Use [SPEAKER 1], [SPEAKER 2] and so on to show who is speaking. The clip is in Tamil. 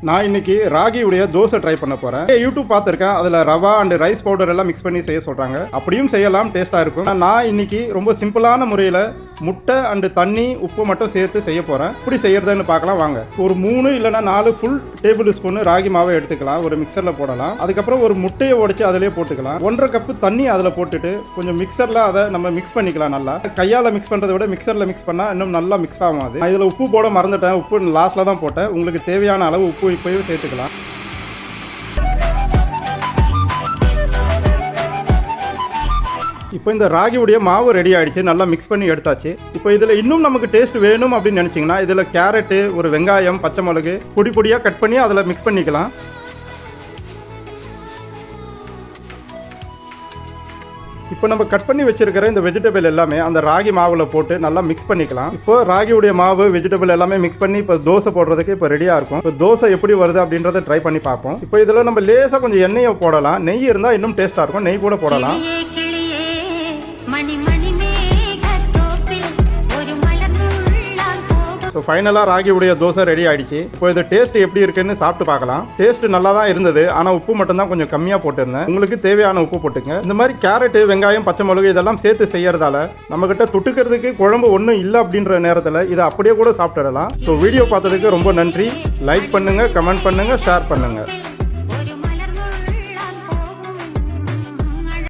[SPEAKER 1] நான் இன்னைக்கு ராகியுடைய தோசை ட்ரை பண்ண போறேன். யூடியூப் பார்த்துருக்கேன், அதில் ரவா அண்ட் ரைஸ் பவுடர் எல்லாம் மிக்ஸ் பண்ணி செய்ய சொல்றாங்க. அப்படியும் செய்யலாம், டேஸ்டா இருக்கும். நான் இன்னைக்கு ரொம்ப சிம்பிளான முறையில் முட்டை அண்டு தண்ணி உப்பு மட்டும் சேர்த்து செய்ய போறேன். இப்படி செய்யறதுன்னு பார்க்கலாம் வாங்க. ஒரு 3 இல்லைன்னா 4 ஃபுல் டேபிள் ஸ்பூன் ராகி மாவை எடுத்துக்கலாம், ஒரு மிக்சரில் போடலாம். அதுக்கப்புறம் ஒரு முட்டையை உடைச்சு அதிலே போட்டுக்கலாம். 1.5 கப்பு தண்ணி அதில் போட்டுட்டு கொஞ்சம் மிக்சரில் அதை நம்ம மிக்ஸ் பண்ணிக்கலாம். நல்லா கையால் மிக்ஸ் பண்ணுறதை விட மிக்சரில் மிக்ஸ் பண்ணால் இன்னும் நல்லா மிக்ஸ் ஆகும். அது இதில் உப்பு போட மறந்துட்டேன், உப்பு லாஸ்ட்டில் தான் போட்டேன். உங்களுக்கு தேவையான அளவு உப்பு இப்போவே சேர்த்துக்கலாம். இப்போ இந்த ராகியுடைய மாவு ரெடி ஆகிடுச்சு, நல்லா மிக்ஸ் பண்ணி எடுத்தாச்சு. இப்போ இதில் இன்னும் நமக்கு டேஸ்ட் வேணும் அப்படின்னு நினச்சிங்கன்னா இதில் கேரட்டு, ஒரு வெங்காயம், பச்சை மிளகு பொடி பொடியாக கட் பண்ணி அதில் மிக்ஸ் பண்ணிக்கலாம். இப்போ நம்ம கட் பண்ணி வச்சிருக்கிற இந்த வெஜிடபிள் எல்லாமே அந்த ராகி மாவில் போட்டு நல்லா மிக்ஸ் பண்ணிக்கலாம். இப்போ ராகியுடைய மாவு வெஜிடபிள் எல்லாமே மிக்ஸ் பண்ணி இப்போ தோசை போடுறதுக்கு இப்போ ரெடியாக இருக்கும். இப்போ தோசை எப்படி வருது அப்படின்றத ட்ரை பண்ணி பார்ப்போம். இப்போ இதில் நம்ம லேசாக கொஞ்சம் எண்ணெயை போடலாம். நெய் இருந்தால் இன்னும் டேஸ்ட்டாக இருக்கும், நெய் கூட போடலாம். ஸோ ஃபைனலாக ராகியுடைய தோசை ரெடி ஆகிடுச்சு. இப்போ இது டேஸ்ட் எப்படி இருக்குன்னு சாப்பிட்டு பார்க்கலாம். டேஸ்ட் நல்லா தான் இருந்தது, ஆனால் உப்பு மட்டும்தான் கொஞ்சம் கம்மியாக போட்டிருந்தேன். உங்களுக்கு தேவையான உப்பு போட்டுங்க. இந்த மாதிரி கேரட்டு, வெங்காயம், பச்சை மிளகு இதெல்லாம் சேர்த்து செய்யறதால நம்மக்கிட்ட தொட்டுக்கிறதுக்கு குழம்பு ஒன்றும் இல்லை அப்படின்ற நேரத்தில் இதை அப்படியே கூட சாப்பிட்டுடலாம். ஸோ வீடியோ பார்த்ததுக்கு ரொம்ப நன்றி. லைக் பண்ணுங்கள், கமெண்ட் பண்ணுங்கள், ஷேர் பண்ணுங்கள்.